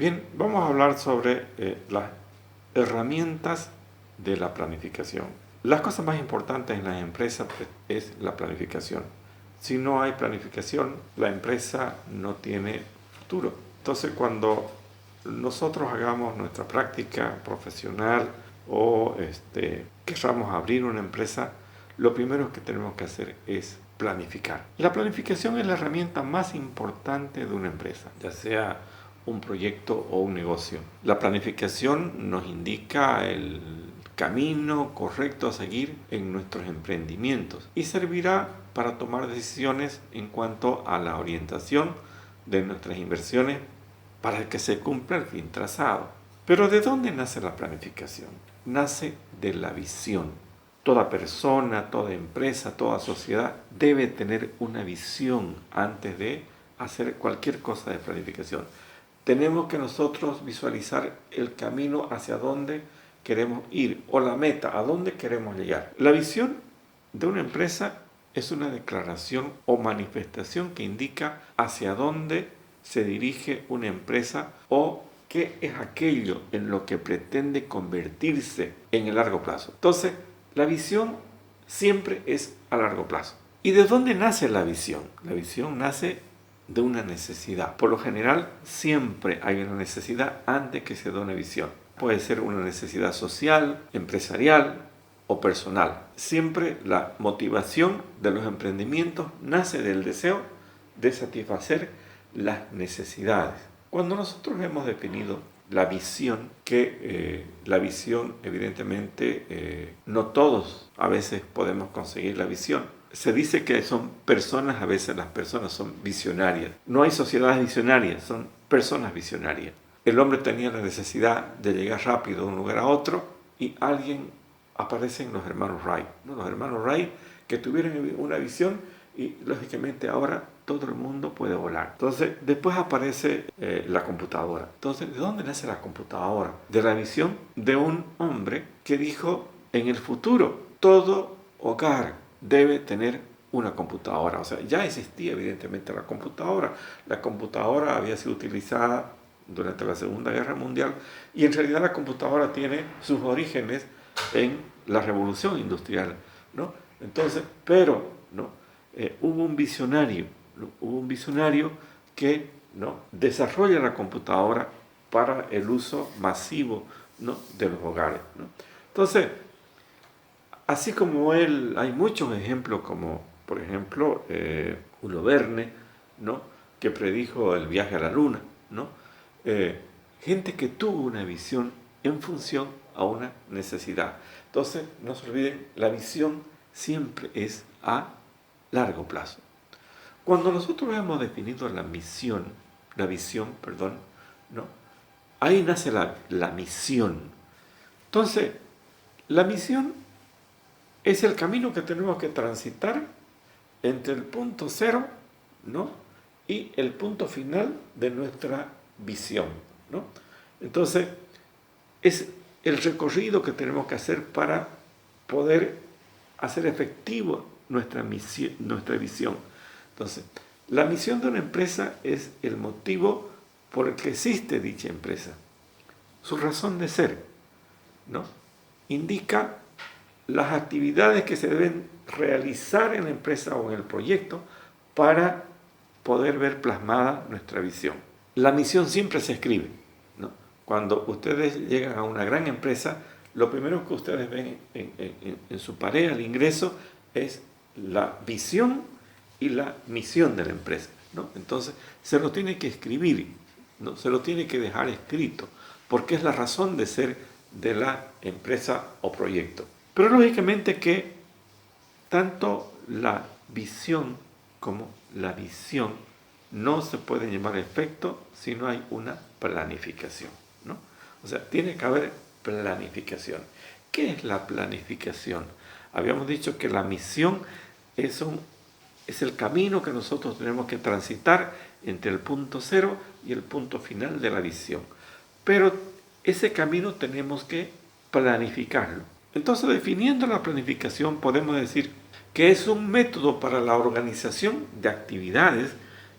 Bien, vamos a hablar sobre las herramientas de la planificación. Las cosas más importantes en las empresas es la planificación. Si no hay planificación, la empresa no tiene futuro. Entonces, cuando nosotros hagamos nuestra práctica profesional o queramos abrir una empresa, lo primero que tenemos que hacer es planificar. La planificación es la herramienta más importante de una empresa, ya sea un proyecto o un negocio. La planificación nos indica el camino correcto a seguir en nuestros emprendimientos y servirá para tomar decisiones en cuanto a la orientación de nuestras inversiones para que se cumpla el fin trazado. Pero ¿de dónde nace la planificación? Nace de la visión. Toda persona, toda empresa, toda sociedad debe tener una visión antes de hacer cualquier cosa de planificación. Tenemos que nosotros visualizar el camino hacia dónde queremos ir o la meta, a dónde queremos llegar. La visión de una empresa es una declaración o manifestación que indica hacia dónde se dirige una empresa o qué es aquello en lo que pretende convertirse en el largo plazo. Entonces, la visión siempre es a largo plazo. ¿Y de dónde nace la visión? La visión nace de una necesidad. Por lo general, siempre hay una necesidad antes que se dé una visión. Puede ser una necesidad social, empresarial o personal. Siempre la motivación de los emprendimientos nace del deseo de satisfacer las necesidades. Cuando nosotros hemos definido la visión, la visión evidentemente no todos a veces podemos conseguir la visión. Se dice que son personas, a veces las personas son visionarias. No hay sociedades visionarias, son personas visionarias. El hombre tenía la necesidad de llegar rápido de un lugar a otro y alguien aparece en los hermanos Wright, ¿no? Los hermanos Wright que tuvieron una visión y lógicamente ahora todo el mundo puede volar. Entonces, después aparece la computadora. Entonces, ¿de dónde nace la computadora? De la visión de un hombre que dijo, en el futuro, todo hogar debe tener una computadora. O sea, ya existía evidentemente la computadora. La computadora había sido utilizada durante la Segunda Guerra Mundial y en realidad la computadora tiene sus orígenes en la Revolución Industrial, ¿no? Entonces, pero, ¿no? Hubo un visionario que, ¿no?, desarrolla la computadora para el uso masivo, ¿no?, de los hogares, ¿no? Entonces, así como él, hay muchos ejemplos como, por ejemplo, Julio Verne, ¿no?, que predijo el viaje a la luna, ¿no? Gente que tuvo una visión en función a una necesidad. Entonces, no se olviden, la visión siempre es a largo plazo. Cuando nosotros hemos definido la visión, ¿no?, ahí nace la misión. Entonces, la misión es el camino que tenemos que transitar entre el punto cero, ¿no?, y el punto final de nuestra visión, ¿no? Entonces, es el recorrido que tenemos que hacer para poder hacer efectivo nuestra visión. Entonces, la misión de una empresa es el motivo por el que existe dicha empresa. Su razón de ser, ¿no?, indica las actividades que se deben realizar en la empresa o en el proyecto para poder ver plasmada nuestra visión. La misión siempre se escribe, ¿no? Cuando ustedes llegan a una gran empresa, lo primero que ustedes ven en su pared al ingreso es la visión y la misión de la empresa, ¿no? Entonces, se lo tiene que escribir, ¿no? Se lo tiene que dejar escrito, porque es la razón de ser de la empresa o proyecto. Pero lógicamente que tanto la visión como la visión no se pueden llevar a efecto si no hay una planificación, ¿no? O sea, tiene que haber planificación. ¿Qué es la planificación? Habíamos dicho que la misión es el camino que nosotros tenemos que transitar entre el punto cero y el punto final de la visión. Pero ese camino tenemos que planificarlo. Entonces, definiendo la planificación, podemos decir que es un método para la organización de actividades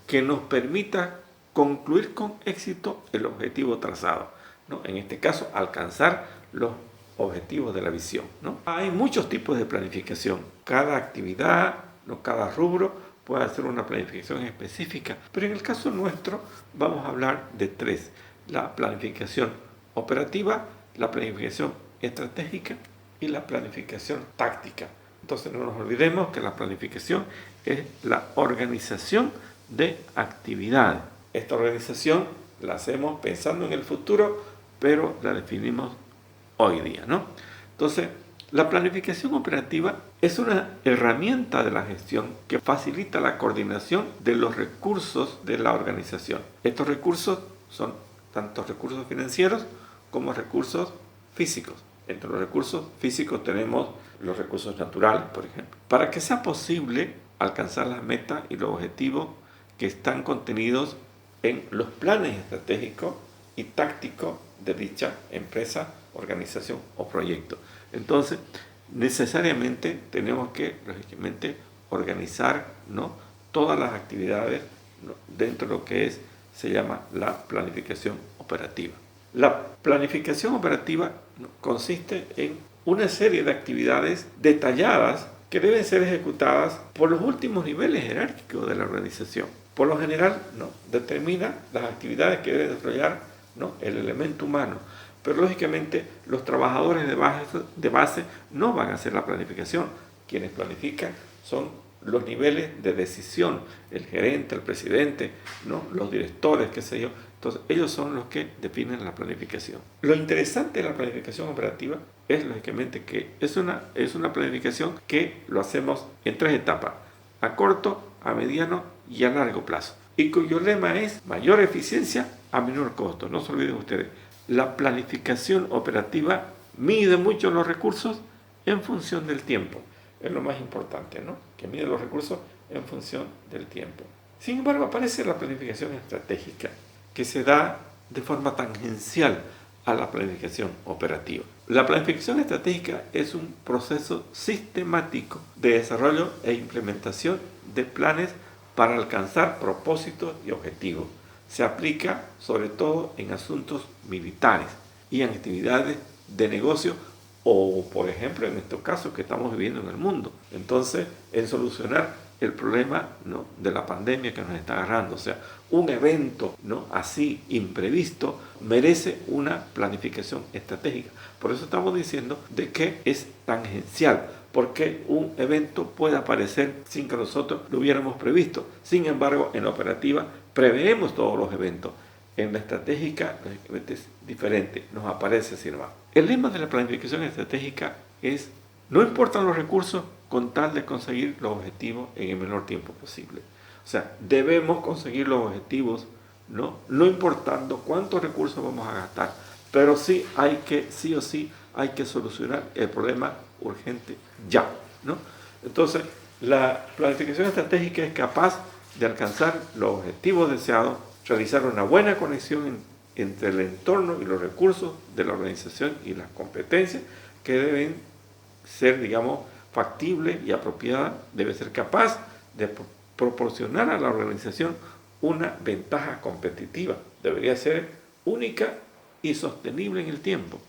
que nos permita concluir con éxito el objetivo trazado, ¿no? En este caso, alcanzar los objetivos de la visión, ¿no? Hay muchos tipos de planificación. Cada actividad, ¿no? Cada rubro puede hacer una planificación específica, pero en el caso nuestro vamos a hablar de tres: la planificación operativa, la planificación estratégica y la planificación táctica. Entonces no nos olvidemos que la planificación es la organización de actividades. Esta organización la hacemos pensando en el futuro, pero la definimos hoy día, ¿no? Entonces, la planificación operativa es una herramienta de la gestión que facilita la coordinación de los recursos de la organización. Estos recursos son tanto recursos financieros como recursos físicos. Entre los recursos físicos tenemos los recursos naturales, por ejemplo. Para que sea posible alcanzar las metas y los objetivos que están contenidos en los planes estratégicos y tácticos de dicha empresa, organización o proyecto. Entonces, necesariamente tenemos que, lógicamente, organizar, ¿no?, todas las actividades, ¿no?, dentro de lo que se llama la planificación operativa. La planificación operativa, ¿no?, consiste en una serie de actividades detalladas que deben ser ejecutadas por los últimos niveles jerárquicos de la organización. Por lo general, ¿no?, determina las actividades que debe desarrollar, ¿no?, el elemento humano. Pero lógicamente los trabajadores de base no van a hacer la planificación. Quienes planifican son los niveles de decisión, el gerente, el presidente, ¿no?, los directores, qué sé yo. Entonces ellos son los que definen la planificación. Lo interesante de la planificación operativa es lógicamente que es una planificación que lo hacemos en tres etapas: a corto, a mediano y a largo plazo, y cuyo lema es mayor eficiencia a menor costo. No se olviden ustedes, la planificación operativa mide mucho los recursos en función del tiempo. Es lo más importante, ¿no?, que mide los recursos en función del tiempo. Sin embargo, aparece la planificación estratégica, que se da de forma tangencial a la planificación operativa. La planificación estratégica es un proceso sistemático de desarrollo e implementación de planes para alcanzar propósitos y objetivos. Se aplica sobre todo en asuntos militares y en actividades de negocio o, por ejemplo, en estos casos que estamos viviendo en el mundo. Entonces, en solucionar el problema, ¿no?, de la pandemia que nos está agarrando. O sea, un evento, ¿no?, así imprevisto merece una planificación estratégica. Por eso estamos diciendo de que es tangencial, porque un evento puede aparecer sin que nosotros lo hubiéramos previsto. Sin embargo, en la operativa preveemos todos los eventos. En la estratégica es diferente, nos aparece así nomás. El lema de la planificación estratégica es: no importan los recursos con tal de conseguir los objetivos en el menor tiempo posible. O sea, debemos conseguir los objetivos, no importando cuántos recursos vamos a gastar, pero sí o sí hay que solucionar el problema urgente ya, ¿no? Entonces, la planificación estratégica es capaz de alcanzar los objetivos deseados, realizar una buena conexión entre el entorno y los recursos de la organización y las competencias que deben ser, digamos, factibles y apropiadas. Debe ser capaz de proporcionar a la organización una ventaja competitiva. Debería ser única y sostenible en el tiempo,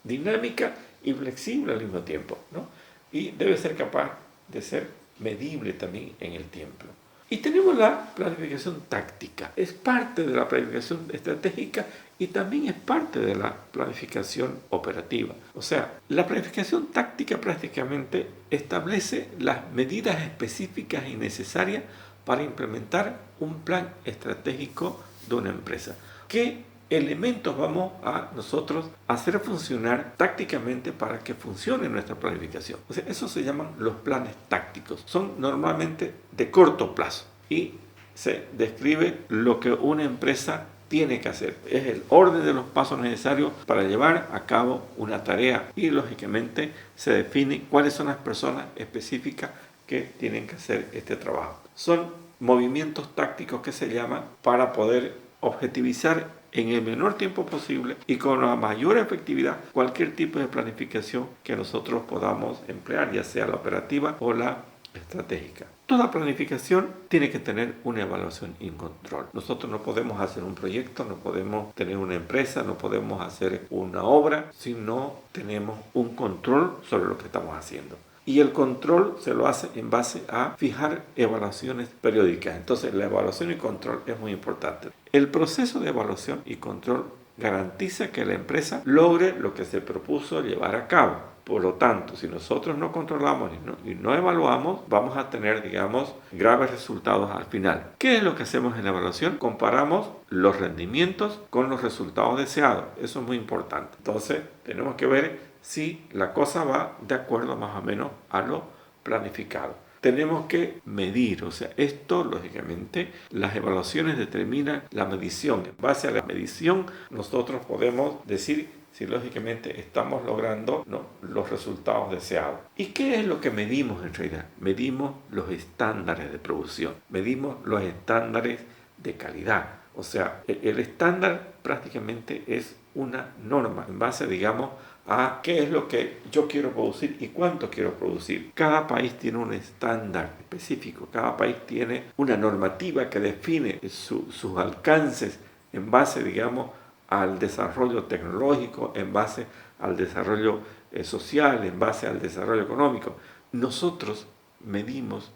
dinámica y flexible al mismo tiempo, ¿no? Y debe ser capaz de ser medible también en el tiempo. Y tenemos la planificación táctica. Es parte de la planificación estratégica y también es parte de la planificación operativa. O sea, la planificación táctica prácticamente establece las medidas específicas y necesarias para implementar un plan estratégico de una empresa. ¿Qué elementos vamos a nosotros hacer funcionar tácticamente para que funcione nuestra planificación? O sea, eso se llaman los planes tácticos. Son normalmente de corto plazo y se describe lo que una empresa tiene que hacer. Es el orden de los pasos necesarios para llevar a cabo una tarea y, lógicamente, se define cuáles son las personas específicas que tienen que hacer este trabajo. Son movimientos tácticos que se llaman para poder objetivizar en el menor tiempo posible y con la mayor efectividad cualquier tipo de planificación que nosotros podamos emplear, ya sea la operativa o la estratégica. Toda planificación tiene que tener una evaluación y un control. Nosotros no podemos hacer un proyecto, no podemos tener una empresa, no podemos hacer una obra si no tenemos un control sobre lo que estamos haciendo. Y el control se lo hace en base a fijar evaluaciones periódicas. Entonces, la evaluación y control es muy importante. El proceso de evaluación y control garantiza que la empresa logre lo que se propuso llevar a cabo. Por lo tanto, si nosotros no controlamos y no evaluamos, vamos a tener, digamos, graves resultados al final. ¿Qué es lo que hacemos en la evaluación? Comparamos los rendimientos con los resultados deseados. Eso es muy importante. Entonces, tenemos que ver si la cosa va de acuerdo más o menos a lo planificado. Tenemos que medir, o sea, esto lógicamente las evaluaciones determinan la medición. En base a la medición nosotros podemos decir si lógicamente estamos logrando los resultados deseados. ¿Y qué es lo que medimos en realidad? Medimos los estándares de producción, medimos los estándares de calidad. O sea, el estándar prácticamente es una norma en base, digamos, a qué es lo que yo quiero producir y cuánto quiero producir. Cada país tiene un estándar específico, cada país tiene una normativa que define sus alcances en base, digamos, al desarrollo tecnológico, en base al desarrollo social, en base al desarrollo económico. Nosotros medimos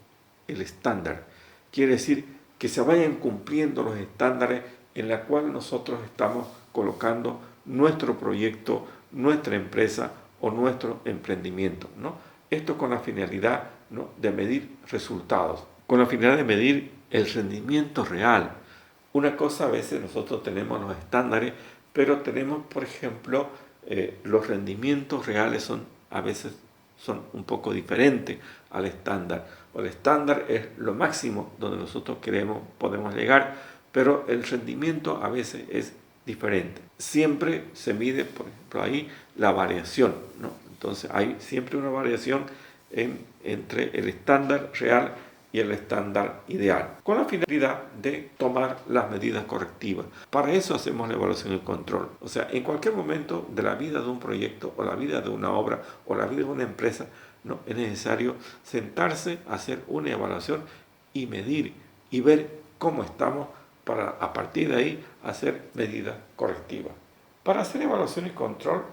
el estándar. Quiere decir que se vayan cumpliendo los estándares en los cuales nosotros estamos colocando nuestro proyecto, nuestra empresa o nuestro emprendimiento, ¿no? Esto con la finalidad, ¿no?, de medir resultados, con la finalidad de medir el rendimiento real. Una cosa, a veces nosotros tenemos los estándares, pero tenemos, por ejemplo, los rendimientos reales a veces son un poco diferentes al estándar. O el estándar es lo máximo donde nosotros podemos llegar, pero el rendimiento a veces es diferente. Siempre se mide, por ejemplo, ahí la variación, ¿no? Entonces hay siempre una variación entre el estándar real y el estándar ideal, con la finalidad de tomar las medidas correctivas. Para eso hacemos la evaluación y control. O sea, en cualquier momento de la vida de un proyecto, o la vida de una obra, o la vida de una empresa, no es necesario sentarse, hacer una evaluación y medir y ver cómo estamos para a partir de ahí hacer medidas correctivas. Para hacer evaluación y control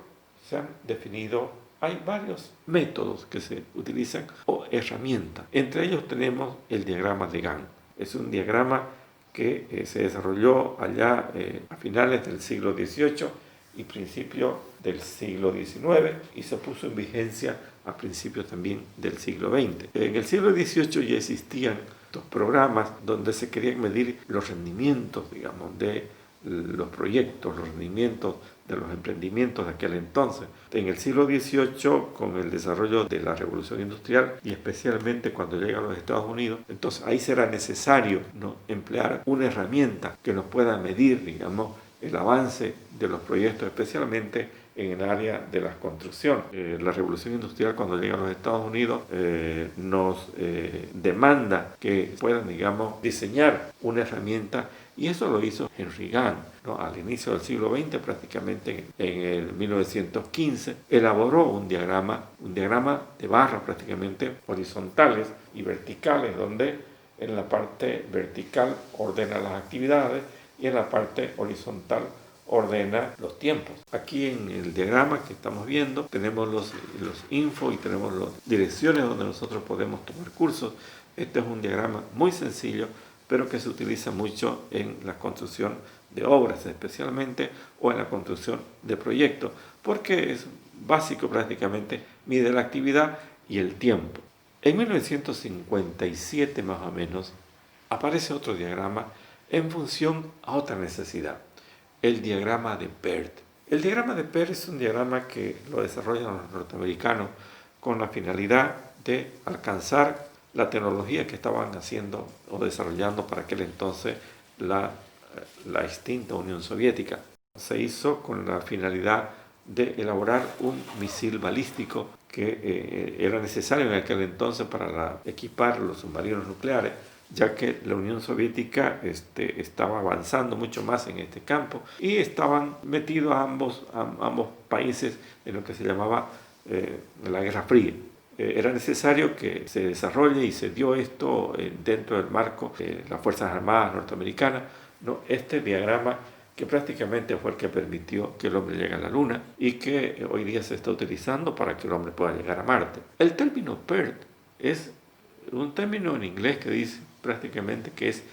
se han definido, hay varios métodos que se utilizan o herramientas. Entre ellos tenemos el diagrama de Gantt. Es un diagrama que se desarrolló allá a finales del siglo XVIII y principios del siglo XIX y se puso en vigencia a principios también del siglo XX. En el siglo XVIII ya existían estos programas donde se querían medir los rendimientos, digamos, de los proyectos, los rendimientos de los emprendimientos de aquel entonces. En el siglo XVIII, con el desarrollo de la revolución industrial y especialmente cuando llegan a los Estados Unidos, entonces ahí será necesario, ¿no?, emplear una herramienta que nos pueda medir, digamos, el avance de los proyectos, especialmente en el área de la construcción. La revolución industrial, cuando llega a los Estados Unidos, nos demanda que puedan, digamos, diseñar una herramienta, y eso lo hizo Henry Gantt, ¿no? Al inicio del siglo XX, prácticamente en el 1915, elaboró un diagrama de barras prácticamente horizontales y verticales, donde en la parte vertical ordena las actividades y en la parte horizontal ordena los tiempos. Aquí en el diagrama que estamos viendo tenemos los info y tenemos las direcciones donde nosotros podemos tomar cursos. Este es un diagrama muy sencillo, pero que se utiliza mucho en la construcción de obras especialmente, o en la construcción de proyectos, porque es básico, prácticamente mide la actividad y el tiempo. En 1957 más o menos aparece otro diagrama en función a otra necesidad, el diagrama de Peart. El diagrama de Peart es un diagrama que lo desarrollan los norteamericanos con la finalidad de alcanzar la tecnología que estaban haciendo o desarrollando para aquel entonces la extinta Unión Soviética. Se hizo con la finalidad de elaborar un misil balístico que era necesario en aquel entonces para equipar los submarinos nucleares, ya que la Unión Soviética estaba avanzando mucho más en este campo y estaban metidos ambos países en lo que se llamaba la Guerra Fría. era necesario que se desarrolle y se dio esto dentro del marco de las Fuerzas Armadas norteamericanas, ¿no? Este diagrama que prácticamente fue el que permitió que el hombre llegue a la Luna y que hoy día se está utilizando para que el hombre pueda llegar a Marte. El término PERT es un término en inglés que dice prácticamente que es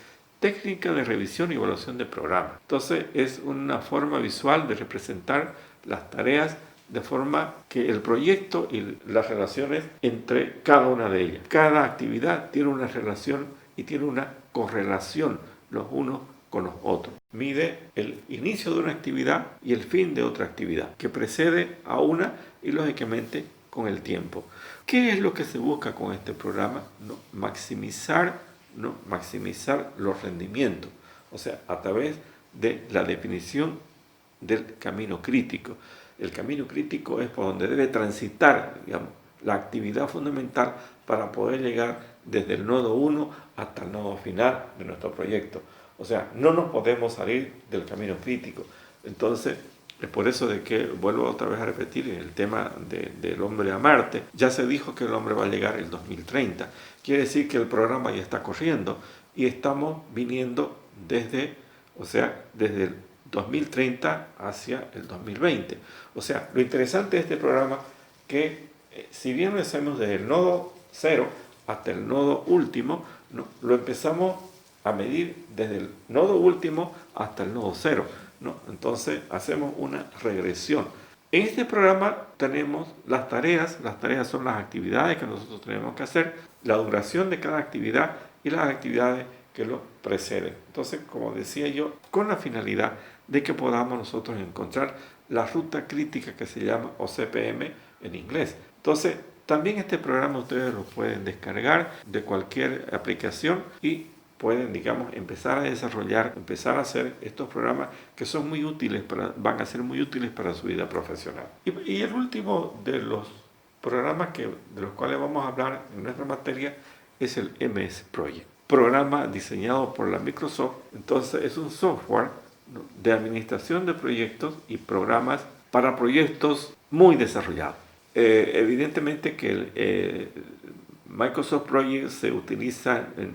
técnica de revisión y evaluación de programas. Entonces es una forma visual de representar las tareas de forma que el proyecto y las relaciones entre cada una de ellas. Cada actividad tiene una relación y tiene una correlación los unos con los otros. Mide el inicio de una actividad y el fin de otra actividad, que precede a una y lógicamente con el tiempo. ¿Qué es lo que se busca con este programa? Maximizar los rendimientos, o sea, a través de la definición del camino crítico. El camino crítico es por donde debe transitar, digamos, la actividad fundamental para poder llegar desde el nodo 1 hasta el nodo final de nuestro proyecto. O sea, no nos podemos salir del camino crítico. Entonces, es por eso de que, vuelvo otra vez a repetir, en el tema del hombre a Marte, ya se dijo que el hombre va a llegar el 2030. Quiere decir que el programa ya está corriendo y estamos viniendo desde el 2030 hacia el 2020. O sea, lo interesante de este programa que si bien lo hacemos desde el nodo 0 hasta el nodo último, ¿no? Lo empezamos a medir desde el nodo último hasta el nodo 0, ¿no? Entonces hacemos una regresión. En este programa tenemos las tareas son las actividades que nosotros tenemos que hacer, la duración de cada actividad y las actividades que lo preceden. Entonces, como decía yo, con la finalidad de que podamos nosotros encontrar la ruta crítica que se llama OCPM en inglés. Entonces, también este programa ustedes lo pueden descargar de cualquier aplicación y pueden, digamos, empezar a desarrollar, empezar a hacer estos programas que son muy útiles, van a ser muy útiles para su vida profesional. Y el último de los programas de los cuales vamos a hablar en nuestra materia es el MS Project. Programa diseñado por la Microsoft. Entonces es un software, ¿no?, de administración de proyectos y programas para proyectos muy desarrollados. Evidentemente que el Microsoft Project se utiliza en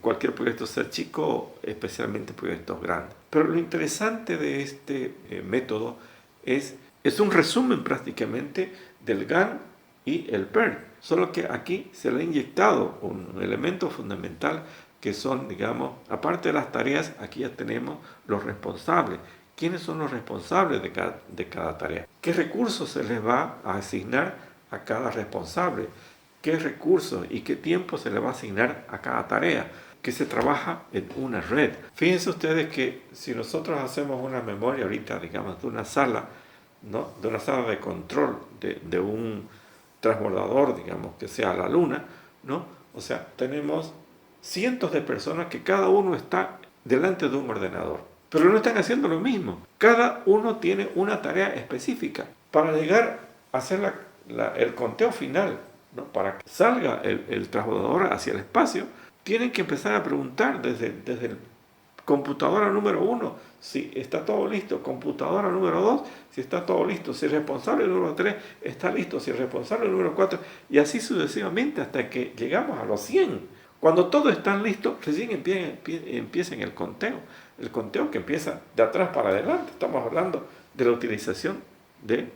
cualquier proyecto, sea chico, especialmente proyectos grandes. Pero lo interesante de este método es un resumen prácticamente del GAN y el PERT, solo que aquí se le ha inyectado un elemento fundamental que son, digamos, aparte de las tareas, aquí ya tenemos los responsables. ¿Quiénes son los responsables de cada tarea? ¿Qué recursos se les va a asignar a cada responsable? ¿Qué recursos y qué tiempo se le va a asignar a cada tarea? Que se trabaja en una red. Fíjense ustedes que si nosotros hacemos una memoria ahorita, digamos, de una sala, ¿no?, de una sala de control de un transbordador, digamos, que sea la Luna, ¿no? O sea, tenemos cientos de personas que cada uno está delante de un ordenador, pero no están haciendo lo mismo. Cada uno tiene una tarea específica para llegar a hacer el conteo final, ¿no? Para que salga el transbordador hacia el espacio, tienen que empezar a preguntar desde el computadora número 1 si está todo listo, computadora número 2 si está todo listo, si el responsable número 3 está listo, si el responsable número 4, y así sucesivamente hasta que llegamos a los 100. Cuando todos están listos, recién empiezan el conteo que empieza de atrás para adelante. Estamos hablando de la utilización del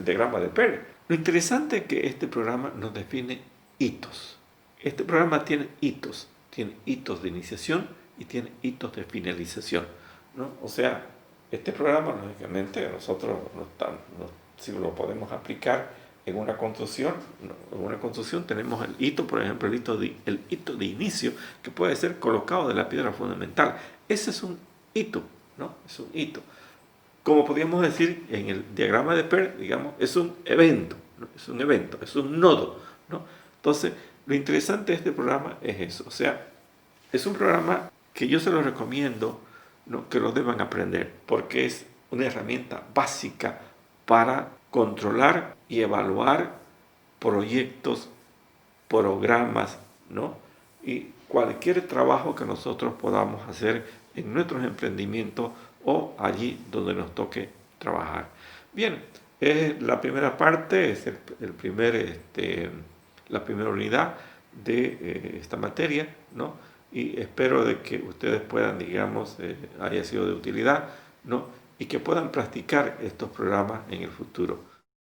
diagrama de PERT. Lo interesante es que este programa nos define hitos. Este programa tiene hitos de iniciación y tiene hitos de finalización, ¿no? O sea, este programa, lógicamente, nosotros si lo podemos aplicar en una construcción, ¿no? En una construcción tenemos el hito, por ejemplo, el hito de inicio, que puede ser colocado de la piedra fundamental. Ese es un hito, ¿no? Es un hito. Como podríamos decir en el diagrama de PERT, digamos, es un evento, ¿no? Es un nodo, ¿no? Entonces, lo interesante de este programa es eso. O sea, es un programa que yo se lo recomiendo, ¿no?, que lo deban aprender, porque es una herramienta básica para controlar y evaluar proyectos, programas, ¿no?, y cualquier trabajo que nosotros podamos hacer en nuestros emprendimientos o allí donde nos toque trabajar. Bien, Es la primera parte, es la primera unidad de esta materia, ¿no? Y espero de que ustedes puedan, digamos, haya sido de utilidad, ¿no? Y que puedan practicar estos programas en el futuro.